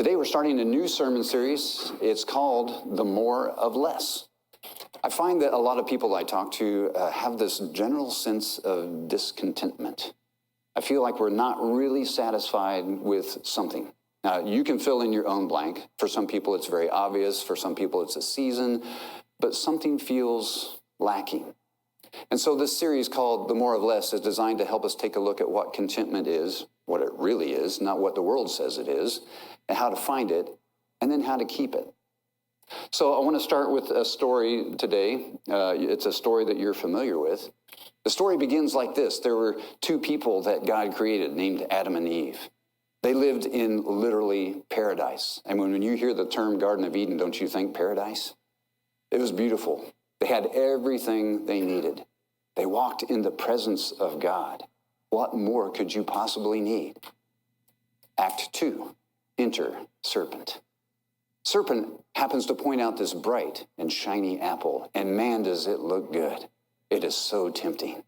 Today we're starting a new sermon series. It's called The More of Less. I find that a lot of people I talk to have this general sense of discontentment. I feel like we're not really satisfied with something. Now, you can fill in your own blank. For some people, it's very obvious. For some people, it's a season. But something feels lacking. And so this series called The More of Less is designed to help us take a look at what contentment is, what it really is, not what the world says it is, and how to find it, and then how to keep it. So I want to start with a story today. It's a story that you're familiar with. The story begins like this. There were two people that God created named Adam and Eve. They lived in literally paradise. And when you hear the term Garden of Eden, don't you think paradise? It was beautiful. They had everything they needed. They walked in the presence of God. What more could you possibly need? Act 2, enter serpent. Serpent happens to point out this bright and shiny apple, and man, does it look good. It is so tempting.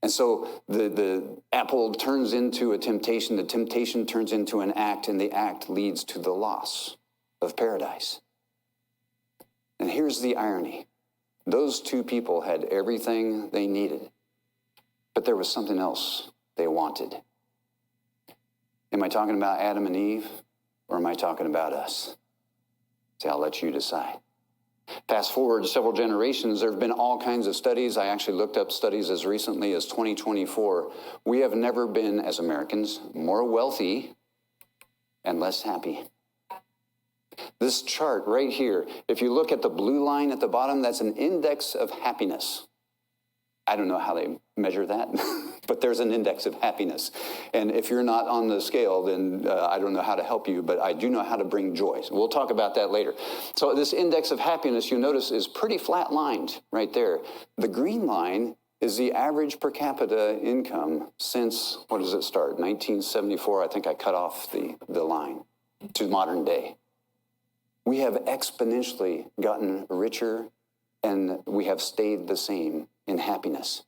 And so the apple turns into a temptation, the temptation turns into an act, and the act leads to the loss of paradise. And here's the irony. Those two people had everything they needed, but there was something else they wanted. Am I talking about Adam and Eve, or am I talking about us? See, I'll let you decide. Fast forward several generations, there have been all kinds of studies. I actually looked up studies as recently as 2024. We have never been, as Americans, more wealthy and less happy. This chart right here, if you look at the blue line at the bottom, that's an index of happiness. I don't know how they measure that, but there's an index of happiness. And if you're not on the scale, then I don't know how to help you, but I do know how to bring joy. So we'll talk about that later. So this index of happiness, you notice, is pretty flat-lined right there. The green line is the average per capita income since, what does it start? 1974, I think I cut off the line to modern day. We have exponentially gotten richer, and we have stayed the same in happiness.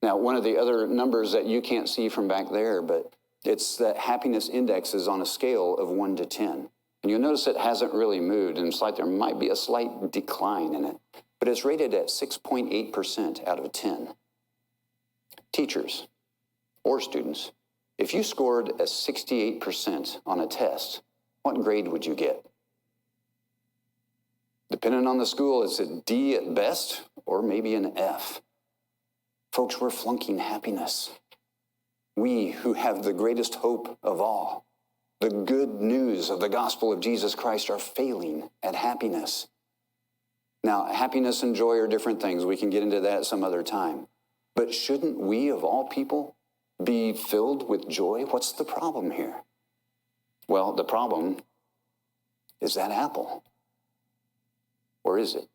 Now, one of the other numbers that you can't see from back there, but it's that happiness index is on a scale of 1 to 10. And you'll notice it hasn't really moved, and there might be a slight decline in it, but it's rated at 6.8% out of 10. Teachers or students, if you scored a 68% on a test, what grade would you get? Depending on the school, it's a D at best, or maybe an F. Folks, we're flunking happiness. We who have the greatest hope of all, the good news of the gospel of Jesus Christ, are failing at happiness. Now, happiness and joy are different things. We can get into that some other time. But shouldn't we, of all people, be filled with joy? What's the problem here? Well, the problem is that apple. Or is it?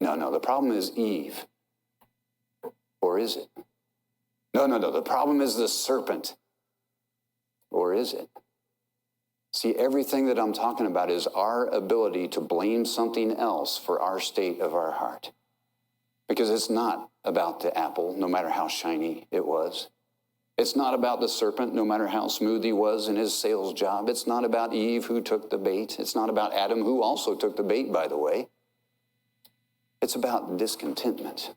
No, the problem is Eve. Or is it? No, the problem is the serpent. Or is it? See, everything that I'm talking about is our ability to blame something else for our state of our heart. Because it's not about the apple, no matter how shiny it was. It's not about the serpent, no matter how smooth he was in his sales job. It's not about Eve, who took the bait. It's not about Adam, who also took the bait, by the way. It's about discontentment.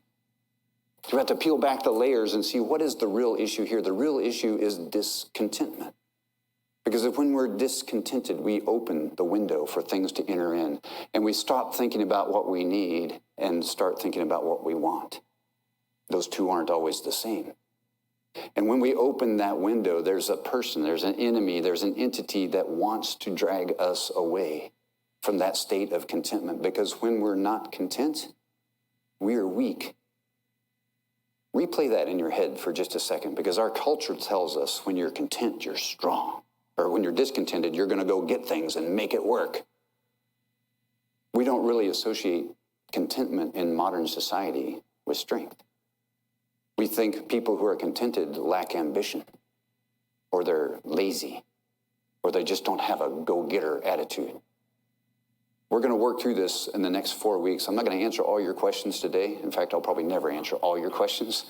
You have to peel back the layers and see what is the real issue here. The real issue is discontentment. Because if when we're discontented, we open the window for things to enter in, and we stop thinking about what we need and start thinking about what we want. Those two aren't always the same. And when we open that window, there's a person, there's an enemy, there's an entity that wants to drag us away from that state of contentment. Because when we're not content, we are weak. Replay that in your head for just a second, because our culture tells us when you're content, you're strong. Or when you're discontented, you're going to go get things and make it work. We don't really associate contentment in modern society with strength. We think people who are contented lack ambition, or they're lazy, or they just don't have a go-getter attitude. We're going to work through this in the next 4 weeks. I'm not going to answer all your questions today. In fact, I'll probably never answer all your questions.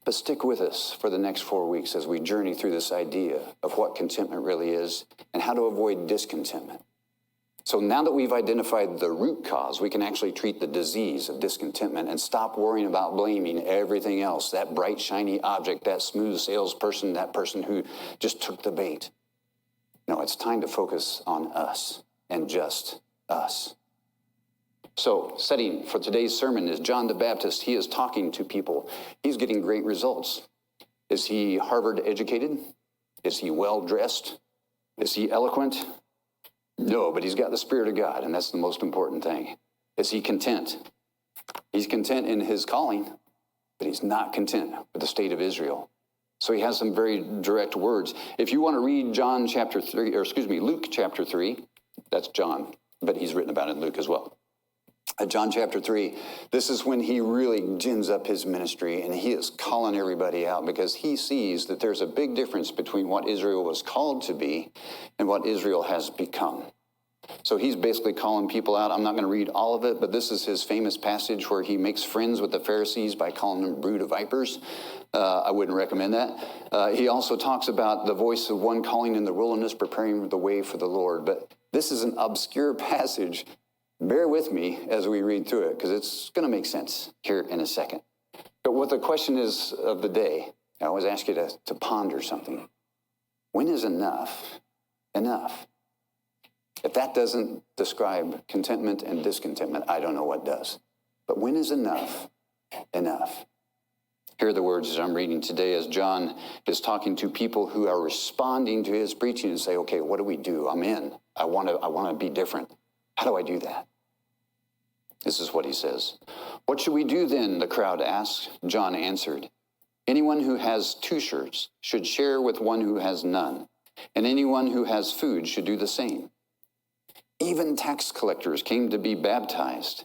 But stick with us for the next 4 weeks as we journey through this idea of what contentment really is and how to avoid discontentment. So now that we've identified the root cause, we can actually treat the disease of discontentment and stop worrying about blaming everything else, that bright, shiny object, that smooth salesperson, that person who just took the bait. No, it's time to focus on us and just us. So, setting for today's sermon is John the Baptist. He is talking to people. He's getting great results. Is he Harvard educated? Is he well-dressed? Is he eloquent? No, but he's got the Spirit of God, and that's the most important thing. Is he content? He's content in his calling, but he's not content with the state of Israel. So he has some very direct words. If you want to read Luke chapter 3, that's John, but he's written about it in Luke as well. John chapter 3, this is when he really gins up his ministry, and he is calling everybody out because he sees that there's a big difference between what Israel was called to be and what Israel has become. So he's basically calling people out. I'm not going to read all of it, but this is his famous passage where he makes friends with the Pharisees by calling them brood of vipers. I wouldn't recommend that. He also talks about the voice of one calling in the wilderness, preparing the way for the Lord. But this is an obscure passage. Bear with me as we read through it, because it's going to make sense here in a second. But what the question is of the day, I always ask you to ponder something. When is enough enough? If that doesn't describe contentment and discontentment, I don't know what does. But when is enough enough? Here are the words that I'm reading today as John is talking to people who are responding to his preaching and say, okay, what do we do? I'm in. I want to be different. How do I do that? This is what he says. What should we do then? The crowd asked. John answered, anyone who has 2 shirts should share with one who has none, and anyone who has food should do the same. Even tax collectors came to be baptized.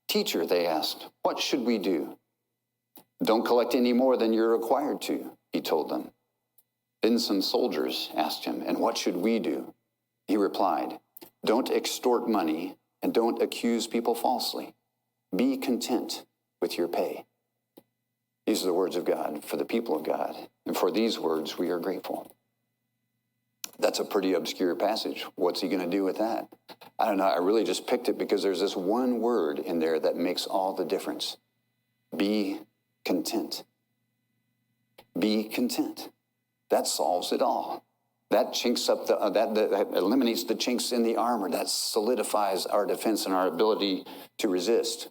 Teacher, they asked, what should we do? Don't collect any more than you're required to, he told them. Then some soldiers asked him, and what should we do? He replied, don't extort money and don't accuse people falsely. Be content with your pay. These are the words of God for the people of God. And for these words, we are grateful. That's a pretty obscure passage. What's he going to do with that? I don't know. I really just picked it because there's this one word in there that makes all the difference. Be content. Be content. That solves it all. That chinks up that eliminates the chinks in the armor. That solidifies our defense and our ability to resist.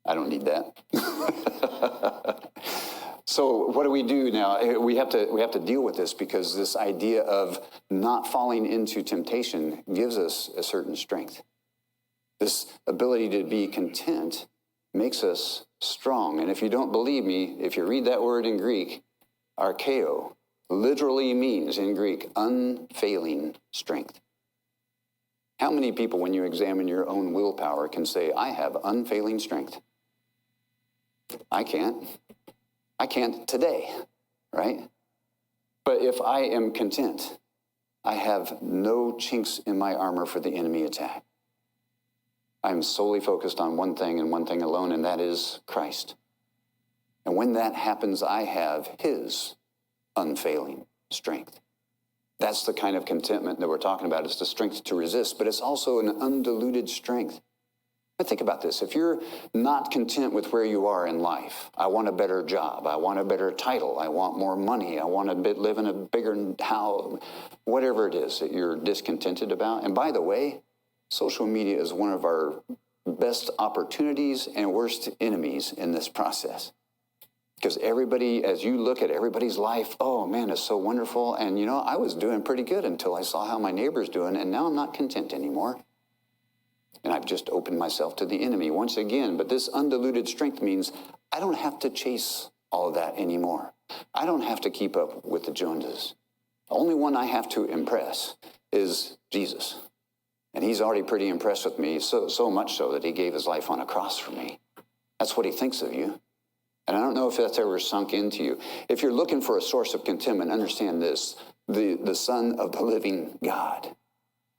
I don't need that. So what do we do now? We have to deal with this because this idea of not falling into temptation gives us a certain strength. This ability to be content makes us strong. And if you don't believe me, if you read that word in Greek, archeo, literally means in Greek, unfailing strength. How many people, when you examine your own willpower, can say, I have unfailing strength? I can't. I can't today, right? But if I am content, I have no chinks in my armor for the enemy attack. I'm solely focused on one thing and one thing alone, and that is Christ. And when that happens, I have his unfailing strength. That's the kind of contentment that we're talking about. It's the strength to resist, but it's also an undiluted strength. But think about this. If you're not content with where you are in life, I want a better job, I want a better title, I want more money, I want to live in a bigger house, whatever it is that you're discontented about. And by the way, social media is one of our best opportunities and worst enemies in this process. Because everybody, as you look at everybody's life, oh man, it's so wonderful. And I was doing pretty good until I saw how my neighbor's doing, and now I'm not content anymore. And I've just opened myself to the enemy once again. But this undiluted strength means I don't have to chase all of that anymore. I don't have to keep up with the Joneses. The only one I have to impress is Jesus. And he's already pretty impressed with me, so much so that he gave his life on a cross for me. That's what he thinks of you. And I don't know if that's ever sunk into you. If you're looking for a source of contentment, understand this. The Son of the living God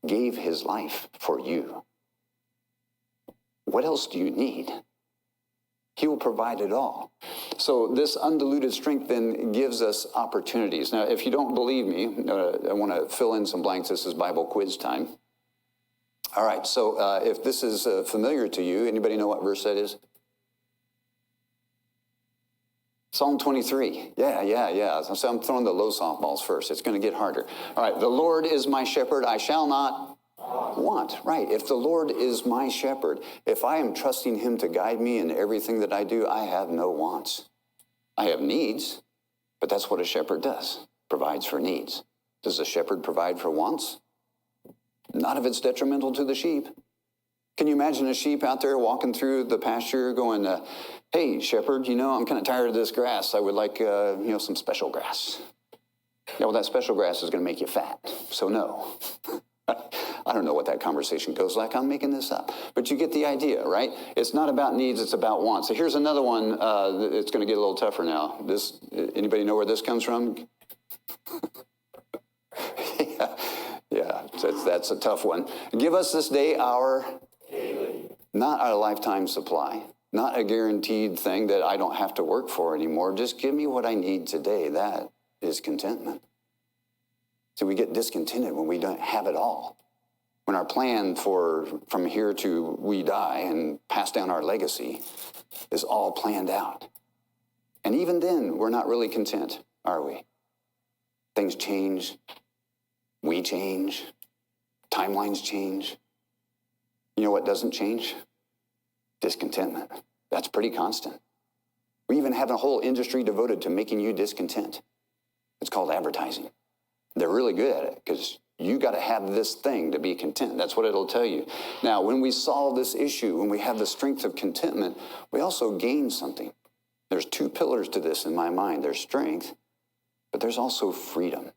gave his life for you. What else do you need? He will provide it all. So this undiluted strength then gives us opportunities. Now, if you don't believe me, I want to fill in some blanks. This is Bible quiz time. All right, so if this is familiar to you, anybody know what verse that is? Psalm 23. Yeah. So I'm throwing the low softballs first. It's going to get harder. All right, the Lord is my shepherd. I shall not want. Right. If the Lord is my shepherd, if I am trusting him to guide me in everything that I do, I have no wants. I have needs, but that's what a shepherd does. Provides for needs. Does a shepherd provide for wants? Not if it's detrimental to the sheep. Can you imagine a sheep out there walking through the pasture going, hey, shepherd, I'm kind of tired of this grass. I would like, some special grass. Yeah, well, that special grass is going to make you fat. So no. I don't know what that conversation goes like. I'm making this up. But you get the idea, right? It's not about needs, it's about wants. So here's another one. It's going to get a little tougher now. Anybody know where this comes from? Yeah, that's a tough one. Give us this day our daily, not our lifetime supply, not a guaranteed thing that I don't have to work for anymore. Just give me what I need today. That is contentment. So we get discontented when we don't have it all. When our plan from here to we die and pass down our legacy is all planned out. And even then, we're not really content, are we? Things change. We change. Timelines change. You know what doesn't change? Discontentment. That's pretty constant. We even have a whole industry devoted to making you discontent. It's called advertising. They're really good at it because you got to have this thing to be content. That's what it'll tell you. Now, when we solve this issue, when we have the strength of contentment, we also gain something. There's two pillars to this in my mind. There's strength, but there's also freedom.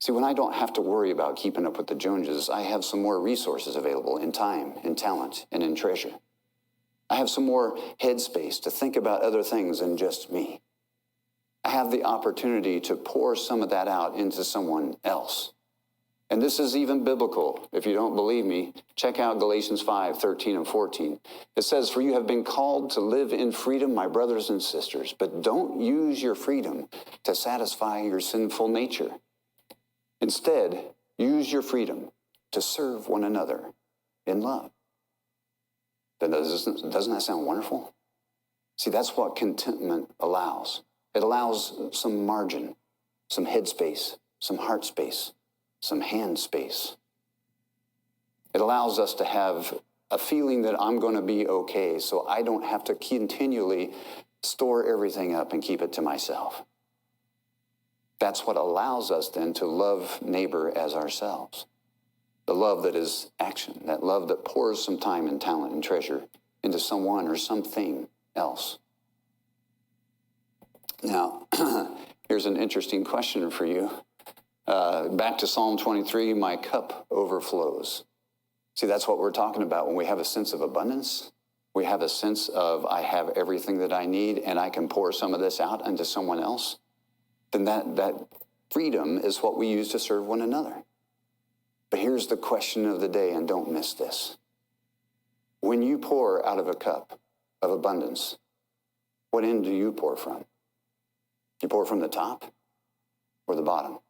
See, when I don't have to worry about keeping up with the Joneses, I have some more resources available in time, in talent, and in treasure. I have some more headspace to think about other things than just me. I have the opportunity to pour some of that out into someone else. And this is even biblical. If you don't believe me, check out Galatians 5:13 and 14. It says, for you have been called to live in freedom, my brothers and sisters, but don't use your freedom to satisfy your sinful nature. Instead, use your freedom to serve one another in love. Then doesn't that sound wonderful? See, that's what contentment allows. It allows some margin, some headspace, some heart space, some hand space. It allows us to have a feeling that I'm going to be okay, so I don't have to continually store everything up and keep it to myself. That's what allows us then to love neighbor as ourselves. The love that is action, that love that pours some time and talent and treasure into someone or something else. Now, here's an interesting question for you. Back to Psalm 23, my cup overflows. See, that's what we're talking about when we have a sense of abundance. We have a sense of I have everything that I need and I can pour some of this out into someone else. Then that freedom is what we use to serve one another. But here's the question of the day, and don't miss this. When you pour out of a cup of abundance, what end do you pour from? You pour from the top or the bottom?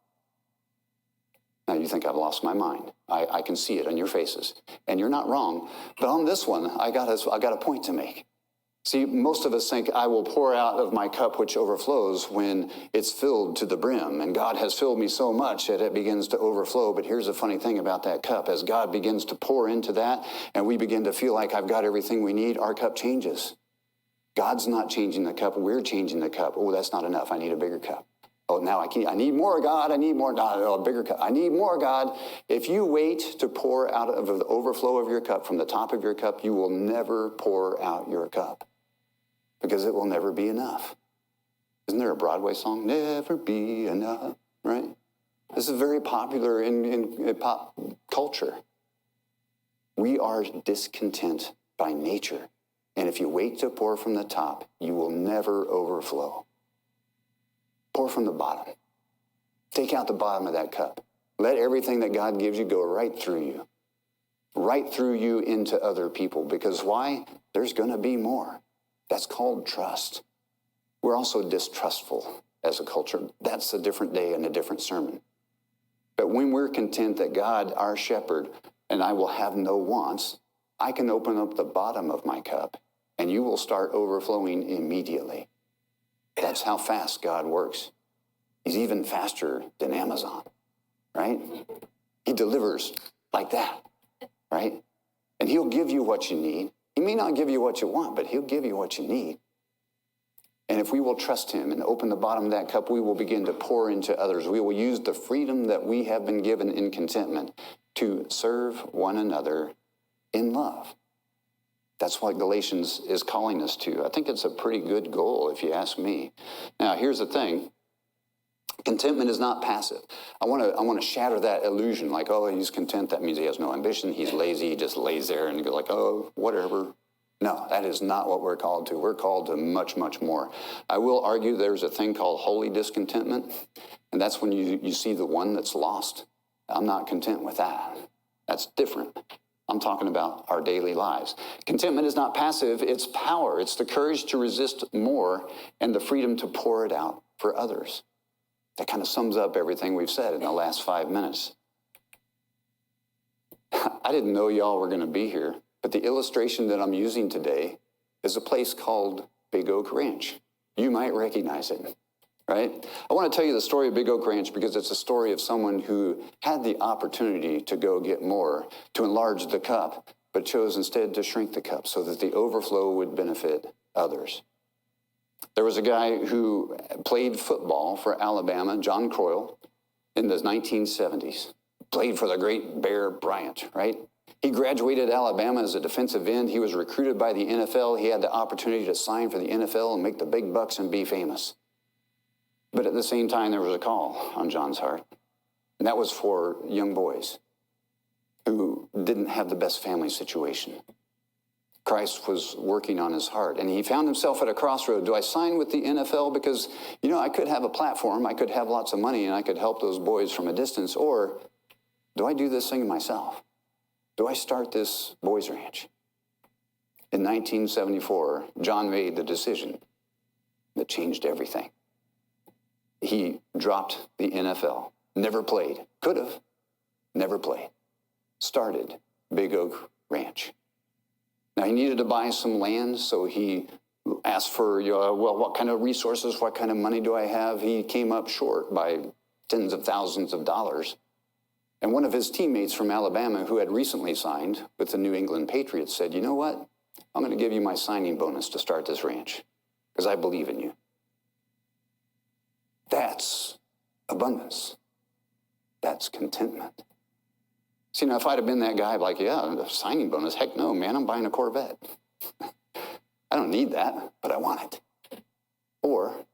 Now you think I've lost my mind. I can see it on your faces. And you're not wrong. But on this one, I got a point to make. See, most of us think I will pour out of my cup which overflows when it's filled to the brim. And God has filled me so much that it begins to overflow. But here's the funny thing about that cup. As God begins to pour into that and we begin to feel like I've got everything we need, our cup changes. God's not changing the cup. We're changing the cup. Oh, that's not enough. I need a bigger cup. Oh, now I need more, God. I need more. No, a bigger cup. I need more, God. If you wait to pour out of the overflow of your cup from the top of your cup, you will never pour out your cup because it will never be enough. Isn't there a Broadway song? Never be enough, right? This is very popular in pop culture. We are discontent by nature. And if you wait to pour from the top, you will never overflow. Pour from the bottom. Take out the bottom of that cup. Let everything that God gives you go right through you into other people. Because why? There's going to be more. That's called trust. We're also distrustful as a culture. That's a different day and a different sermon. But when we're content that God, our shepherd, and I will have no wants, I can open up the bottom of my cup and you will start overflowing immediately. That's how fast God works. He's even faster than Amazon, right? He delivers like that, right? And he'll give you what you need. He may not give you what you want, but he'll give you what you need. And if we will trust him and open the bottom of that cup, we will begin to pour into others. We will use the freedom that we have been given in contentment to serve one another in love. That's what Galatians is calling us to. I think it's a pretty good goal, if you ask me. Now, here's the thing. Contentment is not passive. I want to shatter that illusion, like, oh, he's content. That means he has no ambition. He's lazy. He just lays there and goes like, oh, whatever. No, that is not what we're called to. We're called to much, much more. I will argue there's a thing called holy discontentment, and that's when you see the one that's lost. I'm not content with that. That's different. I'm talking about our daily lives. Contentment is not passive. It's power. It's the courage to resist more and the freedom to pour it out for others. That kind of sums up everything we've said in the last 5 minutes. I didn't know y'all were going to be here. But the illustration that I'm using today is a place called Big Oak Ranch. You might recognize it, right? I want to tell you the story of Big Oak Ranch because it's a story of someone who had the opportunity to go get more, to enlarge the cup, but chose instead to shrink the cup so that the overflow would benefit others. There was a guy who played football for Alabama, John Croyle, in the 1970s. Played for the great Bear Bryant, right? He graduated Alabama as a defensive end. He was recruited by the NFL. He had the opportunity to sign for the NFL and make the big bucks and be famous. But at the same time, there was a call on John's heart. And that was for young boys who didn't have the best family situation. Christ was working on his heart. And he found himself at a crossroad. Do I sign with the NFL? Because, I could have a platform. I could have lots of money and I could help those boys from a distance. Or do I do this thing myself? Do I start this boys' ranch? In 1974, John made the decision that changed everything. He dropped the NFL, never played, could have, never played, started Big Oak Ranch. Now, he needed to buy some land, so he asked for, what kind of resources, what kind of money do I have? He came up short by tens of thousands of dollars. And one of his teammates from Alabama who had recently signed with the New England Patriots said, you know what? I'm going to give you my signing bonus to start this ranch because I believe in you. That's abundance. That's contentment. See, now if I'd have been that guy, like, yeah, the signing bonus, heck no, man, I'm buying a Corvette. I don't need that, but I want it. Or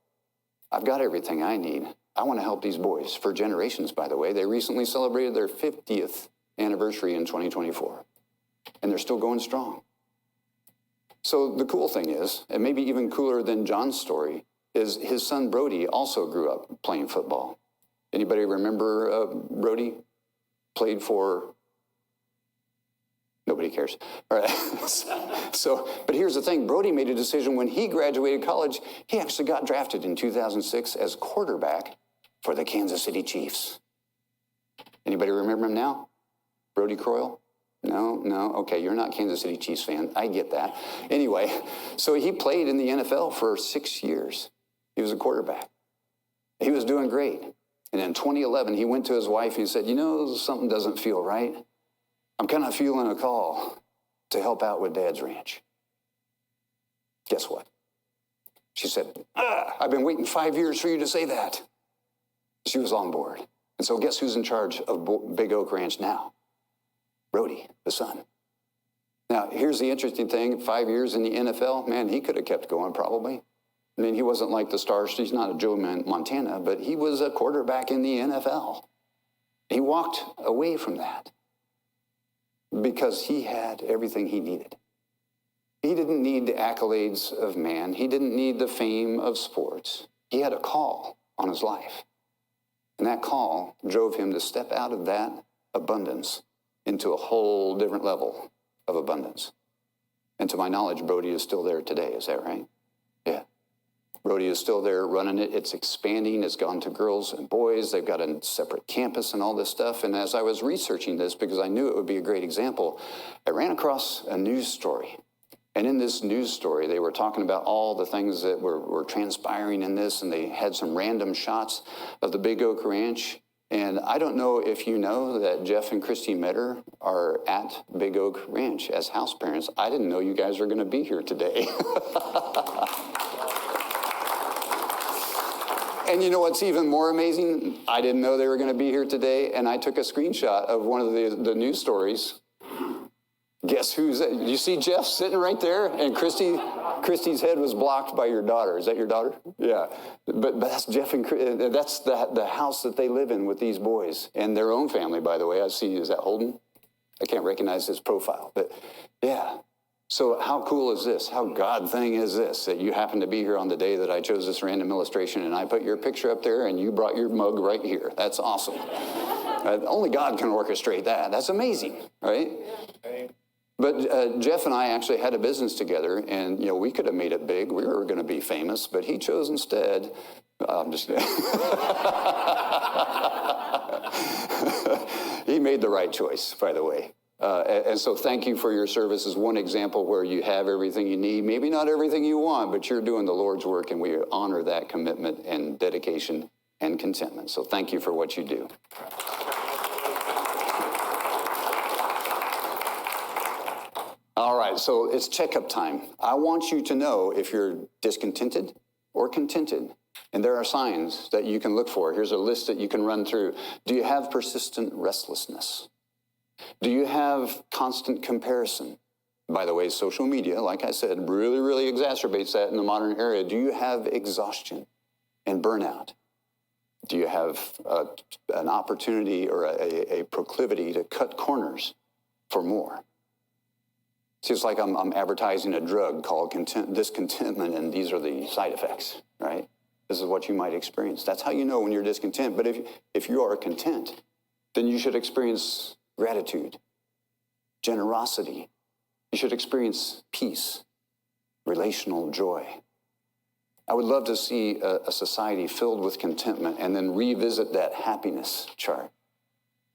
I've got everything I need. I want to help these boys for generations, by the way. They recently celebrated their 50th anniversary in 2024, and they're still going strong. So the cool thing is, and maybe even cooler than John's story, is his son Brody also grew up playing football. Anybody remember Brody? Played for... Nobody cares. All right. But here's the thing. Brody made a decision when he graduated college. He actually got drafted in 2006 as quarterback for the Kansas City Chiefs. Anybody remember him now? Brody Croyle? No? Okay, you're not a Kansas City Chiefs fan. I get that. Anyway, so he played in the NFL for 6 years. He was a quarterback. He was doing great. And in 2011, he went to his wife and he said, something doesn't feel right. I'm kind of feeling a call to help out with Dad's ranch. Guess what? She said, I've been waiting 5 years for you to say that. She was on board. And so guess who's in charge of Big Oak Ranch now? Brody, the son. Now, here's the interesting thing. 5 years in the NFL, man, he could have kept going probably. I mean, he wasn't like the stars. He's not a Joe Montana, but he was a quarterback in the NFL. He walked away from that because he had everything he needed. He didn't need the accolades of man. He didn't need the fame of sports. He had a call on his life. And that call drove him to step out of that abundance into a whole different level of abundance. And to my knowledge, Brody is still there today. Is that right? Yeah. Brody is still there running it. It's expanding. It's gone to girls and boys. They've got a separate campus and all this stuff. And as I was researching this, because I knew it would be a great example, I ran across a news story. And in this news story, they were talking about all the things that were transpiring in this, and they had some random shots of the Big Oak Ranch. And I don't know if you know that Jeff and Christy Metter are at Big Oak Ranch as house parents. I didn't know you guys were going to be here today. And you know what's even more amazing? I didn't know they were going to be here today, and I took a screenshot of one of the news stories. Guess who's that? You see Jeff sitting right there, and Christy's head was blocked by your daughter. Is that your daughter? Yeah. But that's Jeff and that's the house that they live in with these boys and their own family, by the way. I see, is that Holden? I can't recognize his profile, but yeah. So how cool is this? How God thing is this, that you happen to be here on the day that I chose this random illustration, and I put your picture up there and you brought your mug right here. That's awesome. Only God can orchestrate that. That's amazing, right? But Jeff and I actually had a business together, and we could have made it big. We were going to be famous, but he chose instead. I'm just kidding. He made the right choice, by the way. And so thank you for your service as one example where you have everything you need. Maybe not everything you want, but you're doing the Lord's work, and we honor that commitment and dedication and contentment. So thank you for what you do. All right, so it's checkup time. I want you to know if you're discontented or contented. And there are signs that you can look for. Here's a list that you can run through. Do you have persistent restlessness? Do you have constant comparison? By the way, social media, like I said, really, really exacerbates that in the modern era. Do you have exhaustion and burnout? Do you have an opportunity or a proclivity to cut corners for more? See, it's like I'm advertising a drug called discontentment, and these are the side effects, right? This is what you might experience. That's how you know when you're discontent. But if you are content, then you should experience gratitude, generosity. You should experience peace, relational joy. I would love to see a society filled with contentment and then revisit that happiness chart.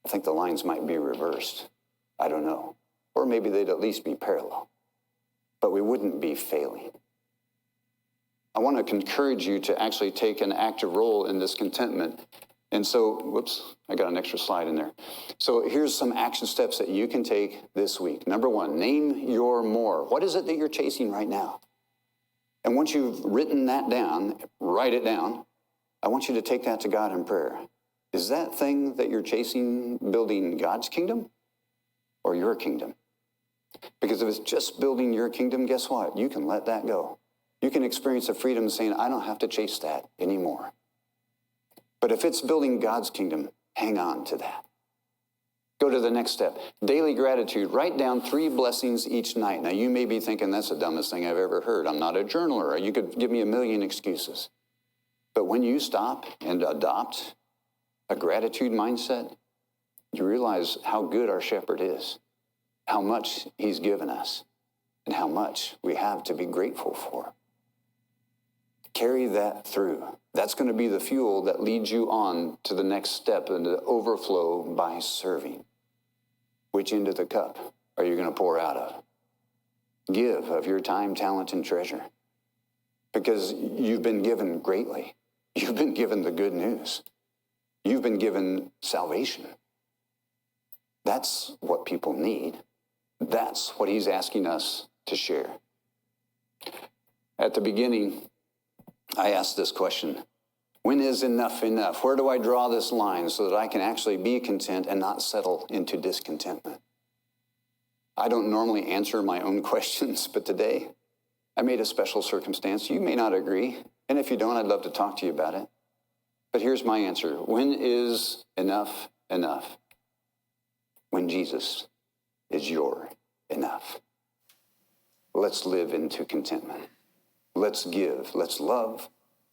I think the lines might be reversed. I don't know. Or maybe they'd at least be parallel. But we wouldn't be failing. I want to encourage you to actually take an active role in this contentment. And so, whoops, I got an extra slide in there. So here's some action steps that you can take this week. Number one, name your more. What is it that you're chasing right now? And once you've written that down, write it down. I want you to take that to God in prayer. Is that thing that you're chasing building God's kingdom or your kingdom? Because if it's just building your kingdom, guess what? You can let that go. You can experience a freedom saying, I don't have to chase that anymore. But if it's building God's kingdom, hang on to that. Go to the next step. Daily gratitude. Write down 3 blessings each night. Now, you may be thinking, that's the dumbest thing I've ever heard. I'm not a journaler. You could give me a million excuses. But when you stop and adopt a gratitude mindset, you realize how good our shepherd is, how much he's given us, and how much we have to be grateful for. Carry that through. That's going to be the fuel that leads you on to the next step and the overflow by serving. Which end of the cup are you going to pour out of? Give of your time, talent, and treasure. Because you've been given greatly. You've been given the good news. You've been given salvation. That's what people need. That's what he's asking us to share. At the beginning, I asked this question. When is enough enough? Where do I draw this line so that I can actually be content and not settle into discontentment? I don't normally answer my own questions, but today I made a special circumstance. You may not agree, and if you don't, I'd love to talk to you about it. But here's my answer. When is enough enough? When Jesus is your enough. Let's live into contentment. Let's give. Let's love.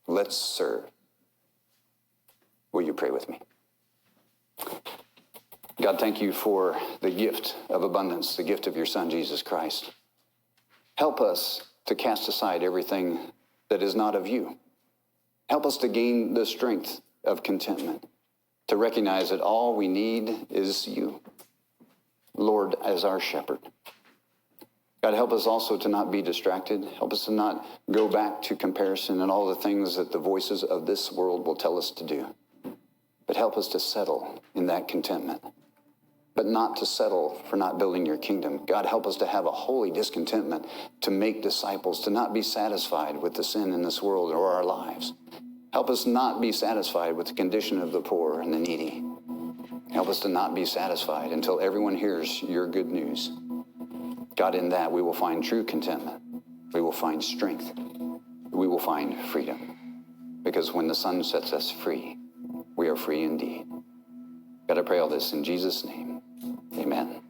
Let's serve. Will you pray with me? God, thank you for the gift of abundance, the gift of your Son, Jesus Christ. Help us to cast aside everything that is not of you. Help us to gain the strength of contentment, to recognize that all we need is you, Lord, as our shepherd. God, help us also to not be distracted. Help us to not go back to comparison and all the things that the voices of this world will tell us to do. But help us to settle in that contentment, but not to settle for not building your kingdom. God, help us to have a holy discontentment, to make disciples, to not be satisfied with the sin in this world or our lives. Help us not be satisfied with the condition of the poor and the needy. Help us to not be satisfied until everyone hears your good news. God, in that we will find true contentment. We will find strength. We will find freedom. Because when the Son sets us free, we are free indeed. God, I pray all this in Jesus' name. Amen.